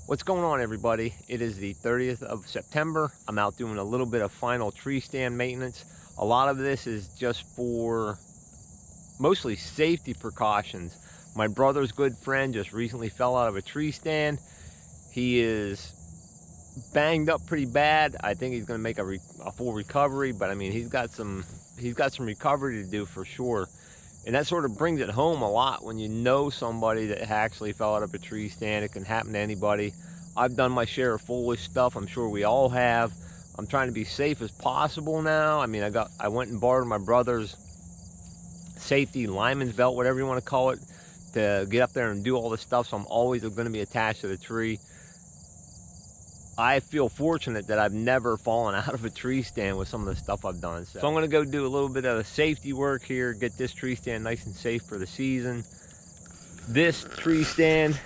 What's going on, everybody? It is the 30th of September. I'm out doing a little bit of final tree stand maintenance. A lot of this is just for mostly safety precautions. My brother's good friend just recently fell out of a tree stand. He is banged up pretty bad. I think he's going to make a full recovery, but I mean, he's got some recovery to do for sure. And that sort of brings it home a lot when you know somebody that actually fell out of a tree stand. It can happen to anybody. I've done my share of foolish stuff. I'm sure we all have. I'm trying to be safe as possible now. I mean, I went and borrowed my brother's safety lineman's belt, whatever you want to call it, to get up there and do all this stuff. So I'm always going to be attached to the tree. I feel fortunate that I've never fallen out of a tree stand with some of the stuff I've done. So I'm going to go do a little bit of safety work here, get this tree stand nice and safe for the season. This tree stand,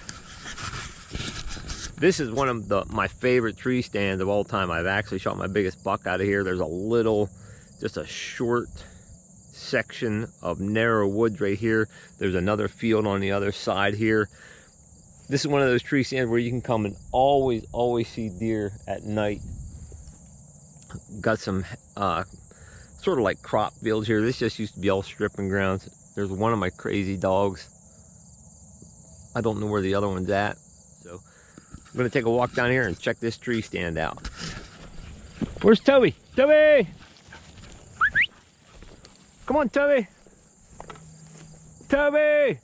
this is one of my favorite tree stands of all time. I've actually shot my biggest buck out of here. There's just a short section of narrow woods right here. There's another field on the other side here. This is one of those tree stands where you can come and always see deer at night. Got some sort of like crop fields here. This just used to be all stripping grounds. There's one of my crazy dogs. I don't know where the other one's at. So I'm gonna take a walk down here and check this tree stand out. Where's Toby? Toby! Come on, Toby! Toby!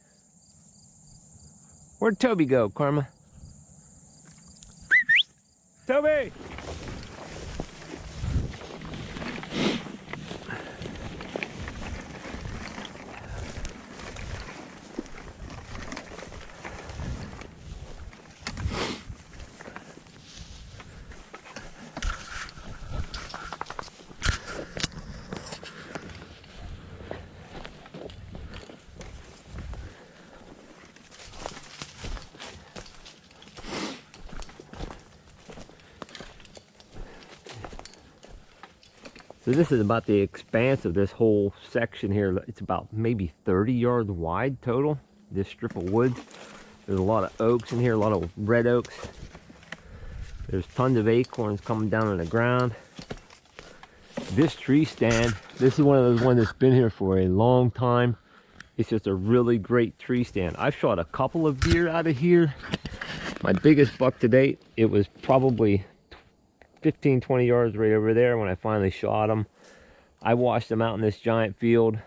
Where'd Toby go, Karma? Toby! So this is about the expanse of this whole section here. It's about maybe 30 yards wide total, this strip of woods. There's a lot of oaks in here, a lot of red oaks. There's tons of acorns coming down on the ground. This tree stand, this is one of those ones that's been here for a long time. It's just a really great tree stand. I've shot a couple of deer out of here. My biggest buck to date, it was probably 15-20 yards right over there when I finally shot him. I watched him out in this giant field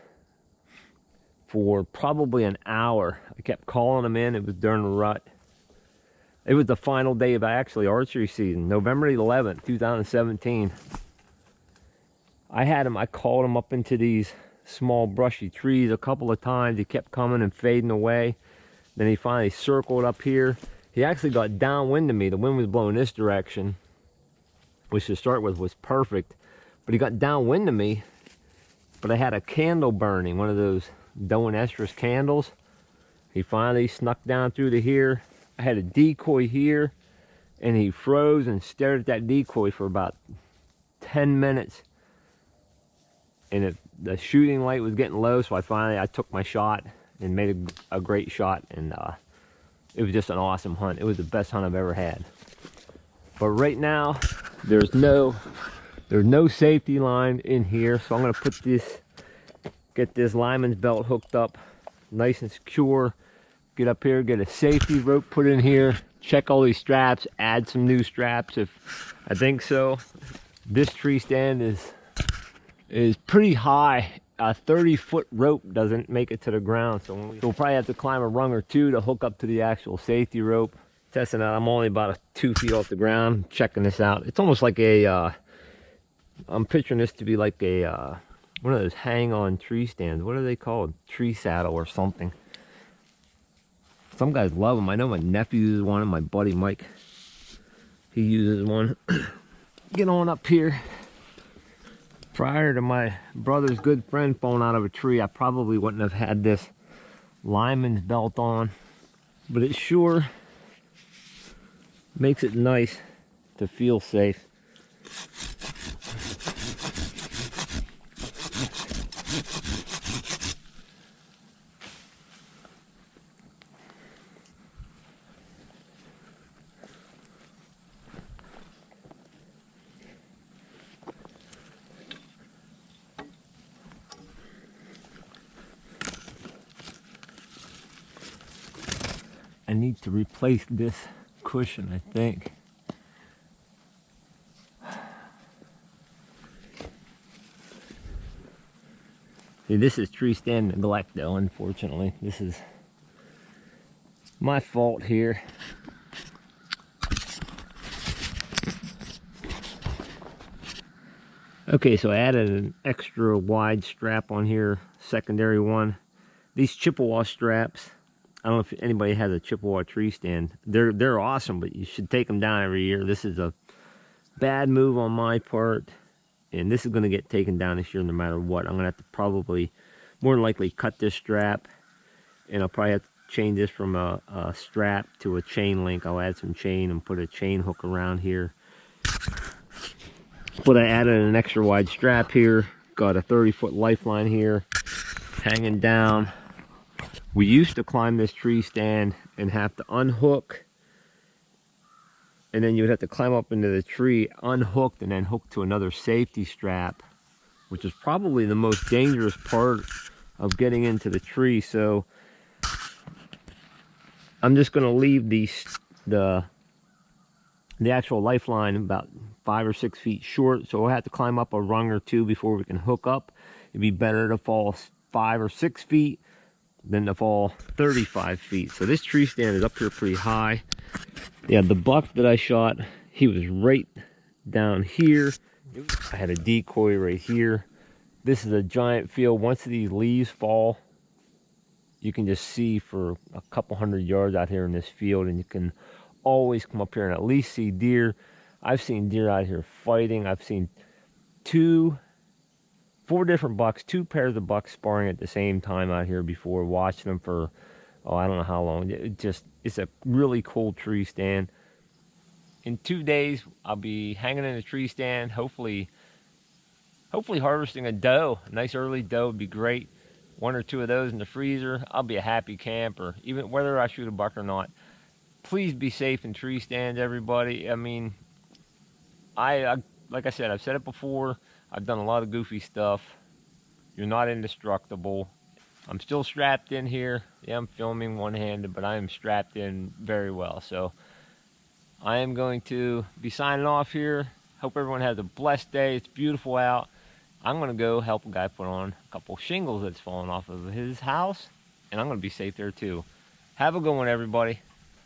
for probably an hour. I kept calling him in. It was during the rut. It was the final day of actually archery season, November 11th, 2017. I called him up into these small brushy trees a couple of times. He kept coming and fading away. Then he finally circled up here. He actually got downwind of me. The wind was blowing this direction, which to start with was perfect, but he got downwind of me. But I had a candle burning, one of those doe and estrus candles. He finally snuck down through to here. I had a decoy here, and he froze and stared at that decoy for about 10 minutes. And the shooting light was getting low, so I took my shot and made a great shot, and it was just an awesome hunt. It was the best hunt I've ever had. But right now, there's no safety line in here, so I'm gonna get this lineman's belt hooked up nice and secure. Get up here, get a safety rope put in here, check all these straps, add some new straps if I think so. This tree stand is pretty high. A 30-foot rope doesn't make it to the ground, so we'll probably have to climb a rung or two to hook up to the actual safety rope. Testing out, I'm only about 2 feet off the ground, checking this out. It's almost like I'm picturing this to be like one of those hang-on tree stands. What are they called? Tree saddle or something. Some guys love them. I know my nephew uses one, and my buddy Mike, he uses one. Get on up here. Prior to my brother's good friend falling out of a tree, I probably wouldn't have had this lineman's belt on, but it sure makes it nice to feel safe. I need to replace this cushion, I think. See, this is tree stand neglect though, unfortunately. This is my fault here. Okay, so I added an extra wide strap on here, secondary one. These Chippewa straps, I don't know if anybody has a Chippewa tree stand. They're awesome, but you should take them down every year. This is a bad move on my part, and this is going to get taken down this year no matter what. I'm going to have to probably, more than likely, cut this strap, and I'll probably have to change this from a strap to a chain link. I'll add some chain and put a chain hook around here. But I added an extra wide strap here, got a 30-foot lifeline here, hanging down. We used to climb this tree stand and have to unhook, and then you would have to climb up into the tree, unhooked, and then hook to another safety strap, which is probably the most dangerous part of getting into the tree. So I'm just going to leave the actual lifeline about 5 or 6 feet short, so we'll have to climb up a rung or two before we can hook up. It'd be better to fall 5 or 6 feet than to fall 35 feet. So this tree stand is up here pretty high. Yeah, the buck that I shot, he was right down here. I had a decoy right here. This is a giant field. Once these leaves fall, you can just see for a couple hundred yards out here in this field, and you can always come up here and at least see deer. I've seen deer out here fighting. I've seen 4 different bucks, 2 pairs of bucks sparring at the same time out here before, watching them for, oh, I don't know how long. It's a really cool tree stand. In 2 days, I'll be hanging in a tree stand, hopefully harvesting a doe. A nice early doe would be great. 1 or 2 of those in the freezer. I'll be a happy camper, even whether I shoot a buck or not. Please be safe in tree stands, everybody. I mean, like I said, I've said it before. I've done a lot of goofy stuff. You're not indestructible. I'm still strapped in here. Yeah, I'm filming one-handed, but I am strapped in very well. So I am going to be signing off here. Hope everyone has a blessed day. It's beautiful out. I'm going to go help a guy put on a couple shingles that's fallen off of his house, and I'm going to be safe there too. Have a good one, everybody.